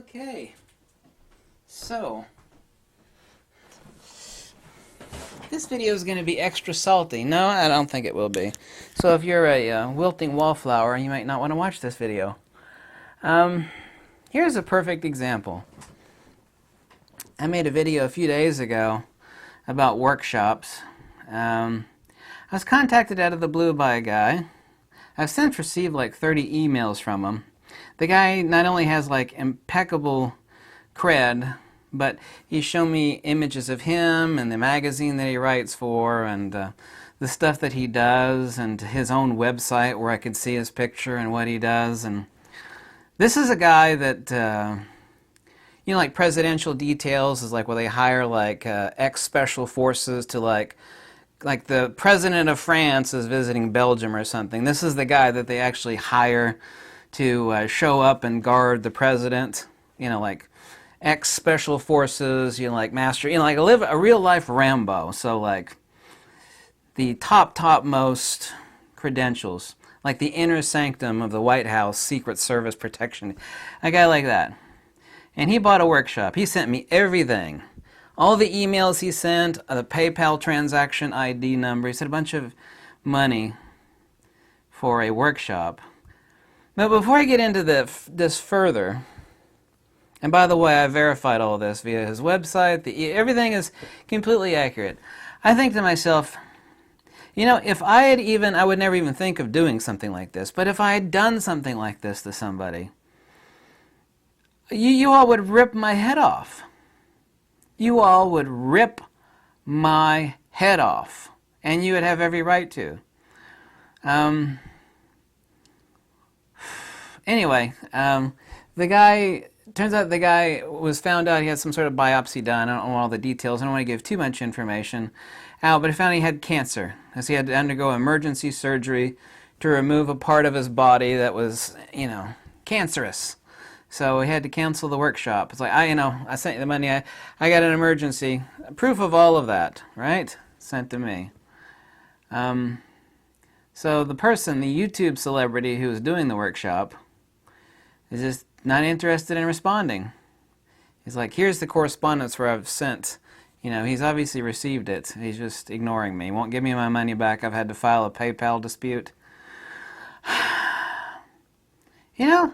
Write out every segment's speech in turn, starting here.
Okay, so this video is going to be extra salty. No, I don't think it will be. So if you're a wilting wallflower, you might not want to watch this video. Here's a perfect example. I made a video a few days ago about workshops. I was contacted out of the blue by a guy. I've since received like 30 emails from him. The guy not only has like impeccable cred, but he's shown me images of him and the magazine that he writes for and the stuff that he does and his own website where I could see his picture and what he does. And this is a guy that, you know, like presidential details is like where they hire like ex-special forces to like the president of France is visiting Belgium or something. This is the guy that they actually hire to show up and guard the president. You know, like ex-special forces, you know, like master, you know, like a real-life Rambo. So like the topmost credentials, like the inner sanctum of the White House Secret Service protection. A guy like that. And he bought a workshop. He sent me everything. All the emails he sent, the PayPal transaction ID number. He said a bunch of money for a workshop. But before I get into this further, and by the way, I verified all this via his website. Everything is completely accurate. I think to myself, you know, if I had I would never even think of doing something like this. But if I had done something like this to somebody, you all would rip my head off. You all would rip my head off. And you would have every right to. Anyway, turns out the guy was found out he had some sort of biopsy done. I don't know all the details. I don't want to give too much information out, but he found he had cancer. As he had to undergo emergency surgery to remove a part of his body that was, you know, cancerous. So he had to cancel the workshop. It's like, I sent you the money. I got an emergency. Proof of all of that, right? Sent to me. So the person, the YouTube celebrity who was doing the workshop, is just not interested in responding. He's like, here's the correspondence where I've sent. You know, he's obviously received it. He's just ignoring me. He won't give me my money back. I've had to file a PayPal dispute. You know,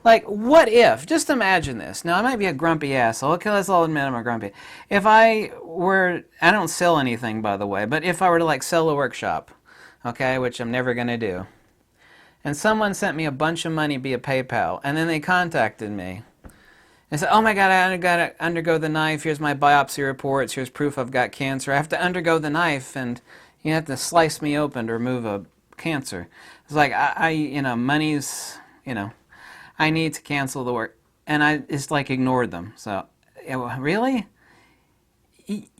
like, what if? Just imagine this. Now, I might be a grumpy asshole. Okay, let's all admit I'm a grumpy. If I don't sell anything, by the way, but if I were to, like, sell a workshop, okay, which I'm never going to do, and someone sent me a bunch of money via PayPal, and then they contacted me and said, oh my God, I got to undergo the knife. Here's my biopsy reports. Here's proof I've got cancer. I have to undergo the knife, and you have to slice me open to remove a cancer. It's like, you know, money's, you know, I need to cancel the work. And I just like ignored them. So, really? You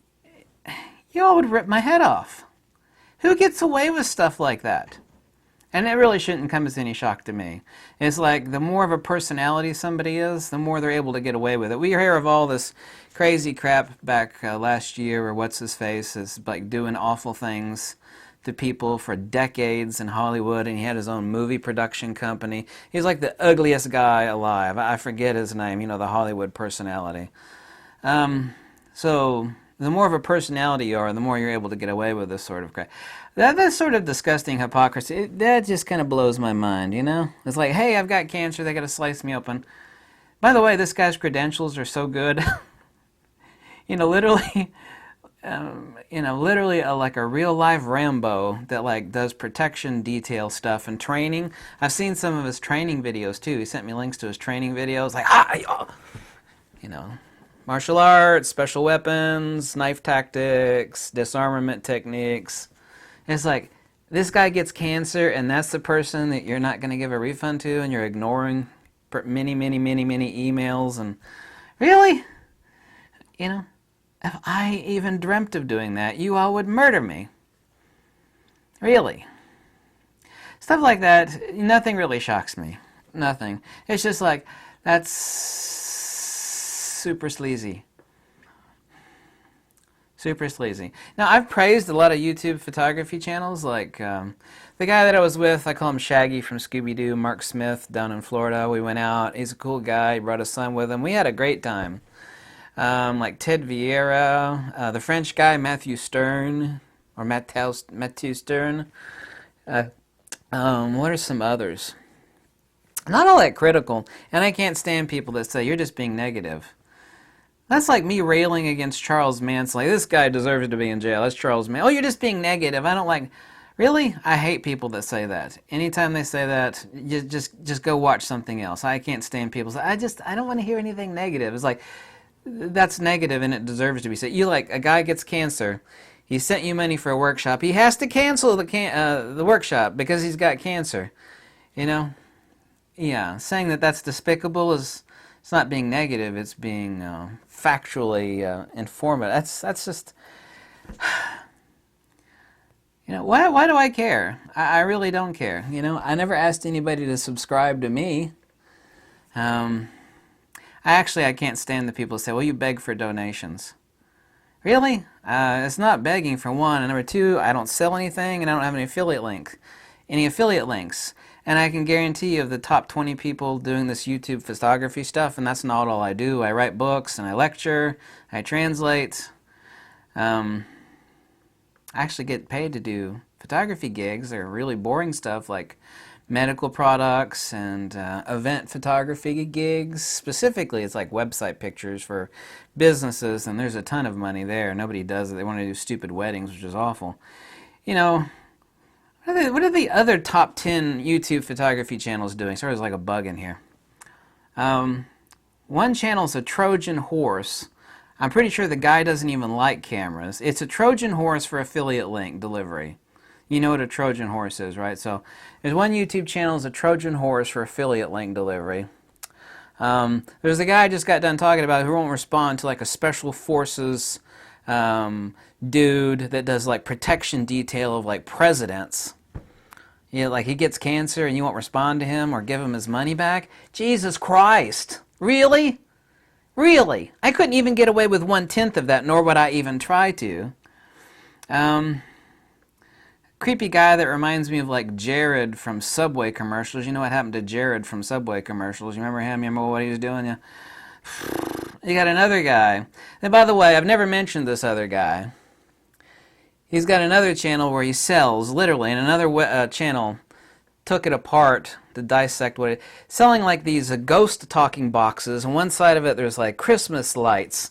all would rip my head off. Who gets away with stuff like that? And it really shouldn't come as any shock to me. It's like the more of a personality somebody is, the more they're able to get away with it. We hear of all this crazy crap back last year, or what's-his-face is like doing awful things to people for decades in Hollywood, and he had his own movie production company. He's like the ugliest guy alive. I forget his name, you know, the Hollywood personality. So the more of a personality you are, the more you're able to get away with this sort of crap. That sort of disgusting hypocrisy, that just kind of blows my mind, you know? It's like, hey, I've got cancer, they got to slice me open. By the way, this guy's credentials are so good. You know, literally, like a real-life Rambo that like does protection detail stuff and training. I've seen some of his training videos too. He sent me links to his training videos, like you know, martial arts, special weapons, knife tactics, disarmament techniques. It's like this guy gets cancer, and that's the person that you're not going to give a refund to, and you're ignoring many emails. And really, you know, if I even dreamt of doing that, you all would murder me. Really. Stuff like that, nothing really shocks me. Nothing. It's just like, that's super sleazy. Super sleazy. Now, I've praised a lot of YouTube photography channels, like The guy that I was with, I call him Shaggy from Scooby-Doo, Mark Smith, down in Florida. We went out. He's a cool guy. He brought his son with him. We had a great time. Like Ted Vieira, the French guy, Matthew Stern, or Matthew Stern. What are some others? Not all that critical, and I can't stand people that say, you're just being negative. That's like me railing against Charles Manson. Like, this guy deserves to be in jail. That's Charles Manson. Oh, you're just being negative. I don't like... Really? I hate people that say that. Anytime they say that, just go watch something else. I can't stand people say, I don't want to hear anything negative. It's like, that's negative and it deserves to be said. You like, a guy gets cancer. He sent you money for a workshop. He has to cancel the workshop because he's got cancer. You know? Yeah, saying that that's despicable is... It's not being negative, it's being factually informative. That's just... You know, why do I care? I really don't care. You know, I never asked anybody to subscribe to me. I can't stand the people who say, well, you beg for donations. Really? It's not begging, for one. And number two, I don't sell anything, and I don't have any affiliate links. And I can guarantee you of the top 20 people doing this YouTube photography stuff, and that's not all I do. I write books, and I lecture, I translate. I actually get paid to do photography gigs. They're really boring stuff like medical products and event photography gigs. Specifically, it's like website pictures for businesses, and there's a ton of money there. Nobody does it. They want to do stupid weddings, which is awful. You know... What are the other top 10 YouTube photography channels doing? Sorry, there's like a bug in here. One channel's a Trojan horse. I'm pretty sure the guy doesn't even like cameras. It's a Trojan horse for affiliate link delivery. You know what a Trojan horse is, right? So there's one YouTube channel is a Trojan horse for affiliate link delivery. There's a guy I just got done talking about who won't respond to like a special forces dude that does like protection detail of like presidents. You know, like he gets cancer and you won't respond to him or give him his money back. Jesus Christ. Really? Really? I couldn't even get away with 1/10 of that, nor would I even try to. Creepy guy that reminds me of like Jared from Subway commercials. You know what happened to Jared from Subway commercials? You remember him? You remember what he was doing? Yeah. You got another guy. And by the way, I've never mentioned this other guy. He's got another channel where he sells, literally, and another channel took it apart to dissect what it... Selling like these ghost talking boxes, and one side of it there's like Christmas lights.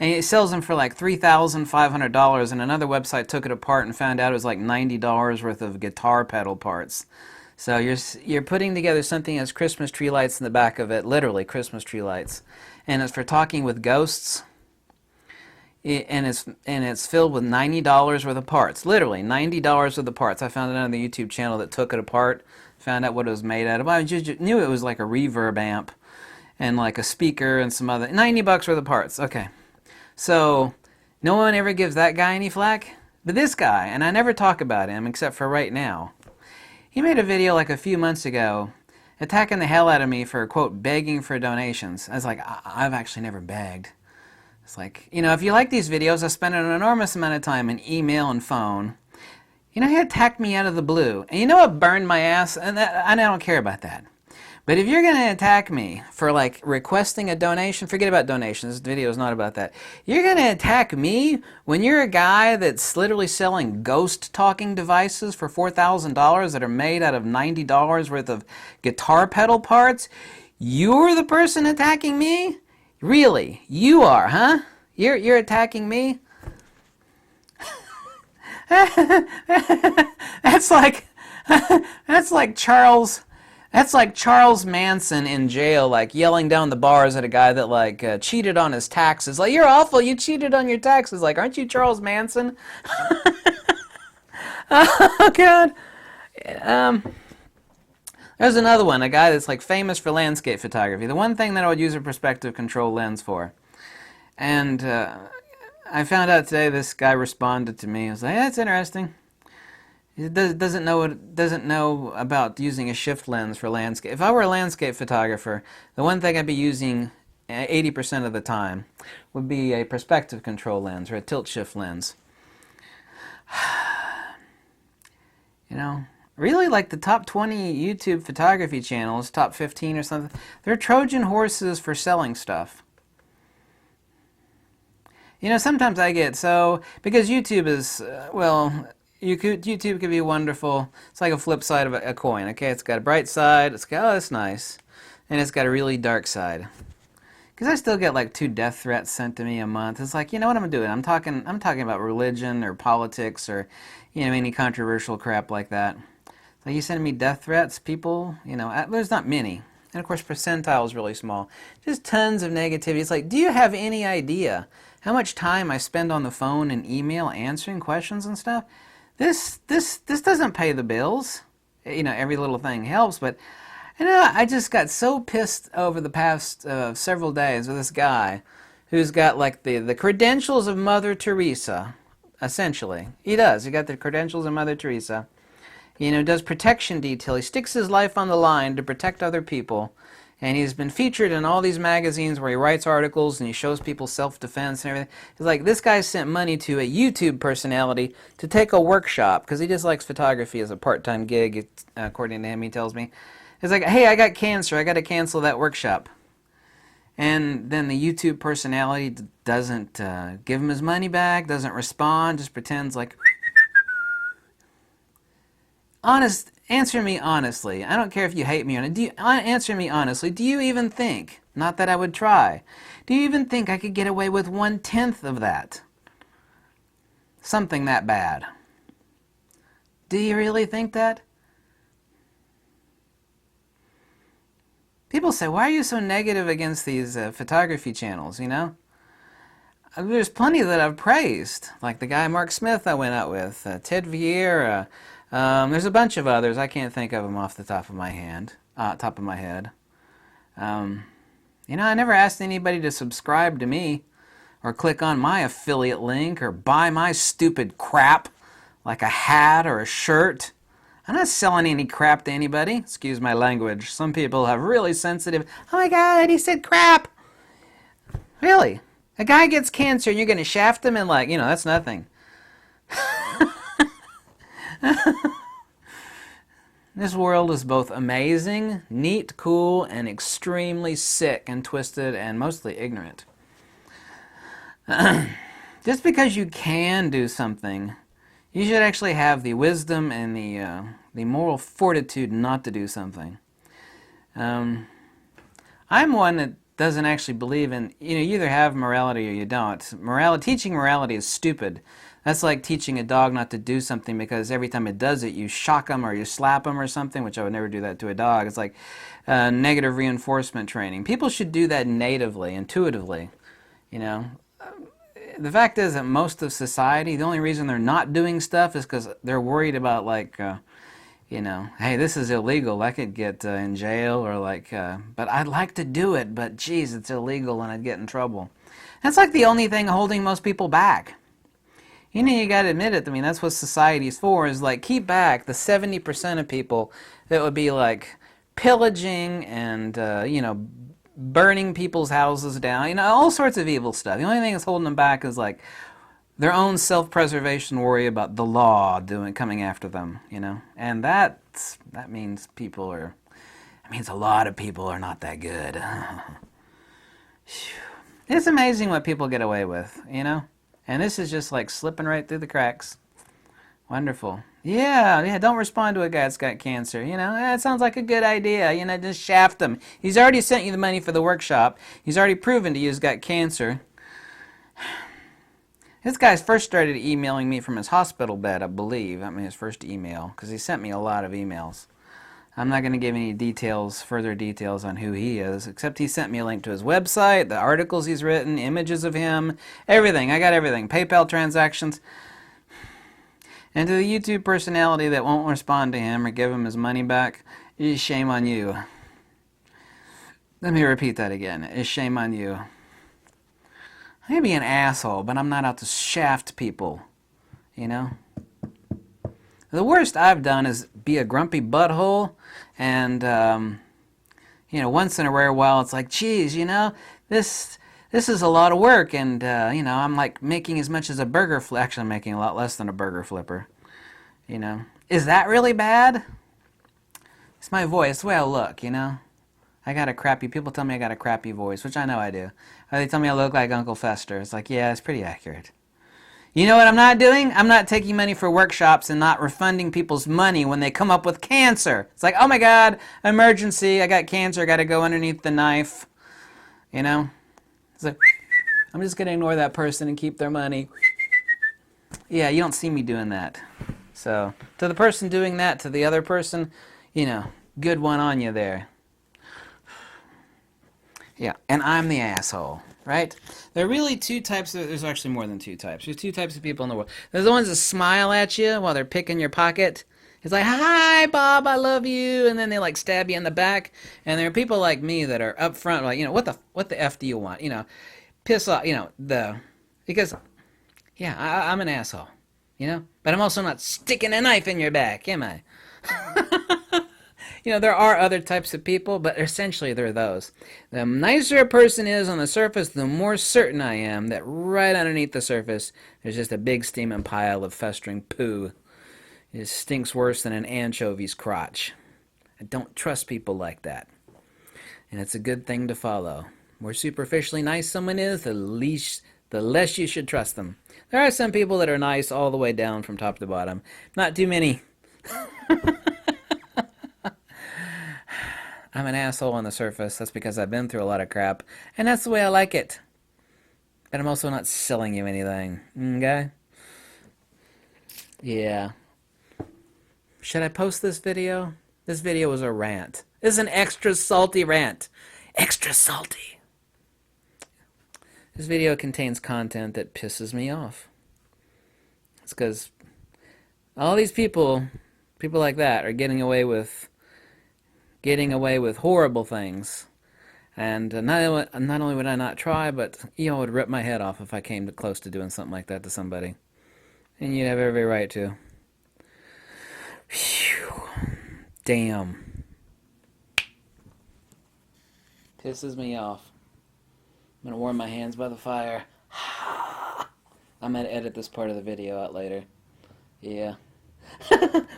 And he sells them for like $3,500, and another website took it apart and found out it was like $90 worth of guitar pedal parts. So you're putting together something that has Christmas tree lights in the back of it, literally Christmas tree lights. And it's for talking with ghosts. And it's filled with $90 worth of parts. Literally, $90 worth of parts. I found it on the YouTube channel that took it apart, found out what it was made out of. I just knew it was like a reverb amp and like a speaker and some other... $90 worth of parts. Okay. So, no one ever gives that guy any flack. But this guy, and I never talk about him except for right now, he made a video like a few months ago attacking the hell out of me for, quote, begging for donations. I was like, I've actually never begged. It's like, you know, if you like these videos, I spend an enormous amount of time in email and phone. You know, he attacked me out of the blue. And you know what burned my ass? And I don't care about that. But if you're going to attack me for, like, requesting a donation, forget about donations. This video is not about that. You're going to attack me when you're a guy that's literally selling ghost talking devices for $4,000 that are made out of $90 worth of guitar pedal parts? You're the person attacking me? Really? You are, huh? You're attacking me? That's like Charles Manson in jail, like yelling down the bars at a guy that like cheated on his taxes. Like, you're awful, you cheated on your taxes. Like, aren't you Charles Manson? Oh God. There's another one, a guy that's like famous for landscape photography. The one thing that I would use a perspective control lens for. And I found out today this guy responded to me. I was like, that's interesting. He doesn't know about using a shift lens for landscape. If I were a landscape photographer, the one thing I'd be using 80% of the time would be a perspective control lens or a tilt shift lens. You know, Really, like the top 20 YouTube photography channels, top 15 or something, they're Trojan horses for selling stuff. You know, sometimes I get so, because YouTube is, YouTube can be wonderful. It's like a flip side of a coin, okay? It's got a bright side, it's got, oh, that's nice. And it's got a really dark side. Because I still get like 2 death threats sent to me a month. It's like, you know what I'm doing? I'm talking about religion or politics or, you know, any controversial crap like that. So you sending me death threats, people, you know, there's not many. And of course, percentile is really small. Just tons of negativity. It's like, do you have any idea how much time I spend on the phone and email answering questions and stuff? This doesn't pay the bills. You know, every little thing helps, but you know, I just got so pissed over the past several days with this guy who's got like the credentials of Mother Teresa, essentially. He does. He got the credentials of Mother Teresa. You know, does protection detail. He sticks his life on the line to protect other people. And he's been featured in all these magazines where he writes articles and he shows people self-defense and everything. It's like this guy sent money to a YouTube personality to take a workshop because he just likes photography as a part-time gig, according to him, he tells me. It's like, hey, I got cancer. I got to cancel that workshop. And then the YouTube personality doesn't give him his money back, doesn't respond, just pretends like... Answer me honestly. I don't care if you hate me or not. Answer me honestly. Do you even think, not that I would try, do you even think I could get away with 1/10 of that? Something that bad. Do you really think that? People say, why are you so negative against these photography channels, you know? There's plenty that I've praised, like the guy Mark Smith I went out with, Ted Vieira. There's a bunch of others. I can't think of them off the top of my head. You know, I never asked anybody to subscribe to me or click on my affiliate link or buy my stupid crap like a hat or a shirt. I'm not selling any crap to anybody. Excuse my language. Some people have really sensitive, oh my God, he said crap. Really? A guy gets cancer and you're going to shaft him and like, you know, that's nothing. This world is both amazing, neat, cool, and extremely sick and twisted and mostly ignorant. Just because you can do something, you should actually have the wisdom and the moral fortitude not to do something. I'm one that doesn't actually believe in, you know, you either have morality or you don't. Teaching morality is stupid. That's like teaching a dog not to do something because every time it does it, you shock them or you slap them or something, which I would never do that to a dog. It's like negative reinforcement training. People should do that natively, intuitively, you know. The fact is that most of society, the only reason they're not doing stuff is because they're worried about, like, you know, hey, this is illegal. I could get in jail or like, but I'd like to do it, but geez, it's illegal and I'd get in trouble. That's like the only thing holding most people back. You know, you got to admit it. I mean, that's what society's for, is like keep back the 70% of people that would be like pillaging and, you know, burning people's houses down, you know, all sorts of evil stuff. The only thing that's holding them back is like their own self-preservation worry about the law coming after them, you know. And that means a lot of people are not that good. It's amazing what people get away with, you know. And this is just like slipping right through the cracks. Wonderful. Yeah, don't respond to a guy that's got cancer. You know, that sounds like a good idea. You know, just shaft him. He's already sent you the money for the workshop. He's already proven to you he's got cancer. This guy first started emailing me from his hospital bed, I believe. I mean, his first email, because he sent me a lot of emails. I'm not going to give any further details on who he is, except he sent me a link to his website, the articles he's written, images of him, everything. I got everything. PayPal transactions. And to the YouTube personality that won't respond to him or give him his money back, shame on you. Let me repeat that again. Shame on you. I may be an asshole, but I'm not out to shaft people, you know? The worst I've done is be a grumpy butthole, and, you know, once in a rare while it's like, geez, you know, this is a lot of work, and, you know, I'm like making as much as a burger flipper. Actually, I'm making a lot less than a burger flipper, you know. Is that really bad? It's my voice, the way I look, you know? I got a crappy, people tell me I got a crappy voice, which I know I do. Or they tell me I look like Uncle Fester. It's like, yeah, it's pretty accurate. You know what I'm not doing? I'm not taking money for workshops and not refunding people's money when they come up with cancer. It's like, oh my God, emergency, I got cancer, I gotta go underneath the knife. You know? It's like, I'm just gonna ignore that person and keep their money. Yeah, you don't see me doing that. So, to the person doing that, to the other person, you know, good one on you there. Yeah, and I'm the asshole, right? There are really two types of, there's actually more than two types. There's two types of people in the world. There's the ones that smile at you while they're picking your pocket. It's like, hi, Bob, I love you. And then they like stab you in the back. And there are people like me that are up front, like, you know, what the F do you want? You know, piss off, you know, because, yeah, I'm an asshole, you know? But I'm also not sticking a knife in your back, am I? You know, there are other types of people, but essentially they're those. The nicer a person is on the surface, the more certain I am that right underneath the surface, there's just a big steaming pile of festering poo. It stinks worse than an anchovy's crotch. I don't trust people like that. And it's a good thing to follow. The more superficially nice someone is, the less you should trust them. There are some people that are nice all the way down from top to bottom. Not too many. I'm an asshole on the surface. That's because I've been through a lot of crap. And that's the way I like it. But I'm also not selling you anything. Okay? Yeah. Should I post this video? This video was a rant. This is an extra salty rant. Extra salty. This video contains content that pisses me off. It's because all these people like that, are getting away with horrible things. And not only would I not try, but y'all would rip my head off if I came close to doing something like that to somebody. And you'd have every right to. Phew. Damn. Pisses me off. I'm going to warm my hands by the fire. I'm going to edit this part of the video out later. Yeah.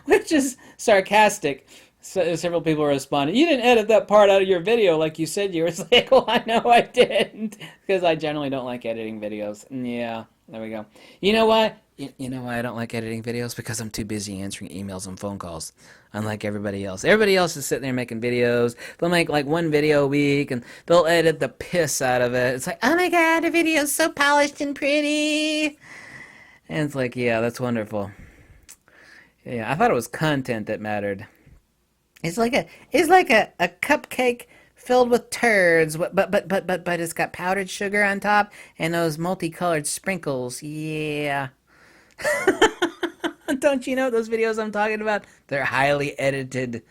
Which is sarcastic. So, several people responded, you didn't edit that part out of your video like you said you were. It's like, well, I know I didn't. Because I generally don't like editing videos. Yeah, there we go. You know why? You know why I don't like editing videos? Because I'm too busy answering emails and phone calls. Unlike everybody else. Everybody else is sitting there making videos. They'll make like one video a week and they'll edit the piss out of it. It's like, oh my God, the video's so polished and pretty. And it's like, yeah, that's wonderful. Yeah, I thought it was content that mattered. It's like a cupcake filled with turds, but it's got powdered sugar on top and those multicolored sprinkles. Yeah. Don't you know those videos I'm talking about? They're highly edited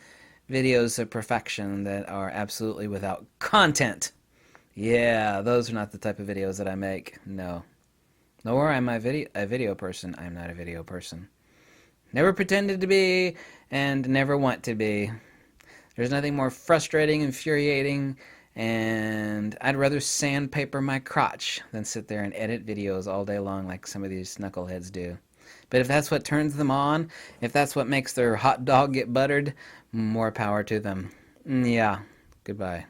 videos of perfection that are absolutely without content. Yeah, those are not the type of videos that I make. No. Nor am I a video person. I'm not a video person. Never pretended to be, and never want to be. There's nothing more frustrating, infuriating, and I'd rather sandpaper my crotch than sit there and edit videos all day long like some of these knuckleheads do. But if that's what turns them on, if that's what makes their hot dog get buttered, more power to them. Yeah, goodbye.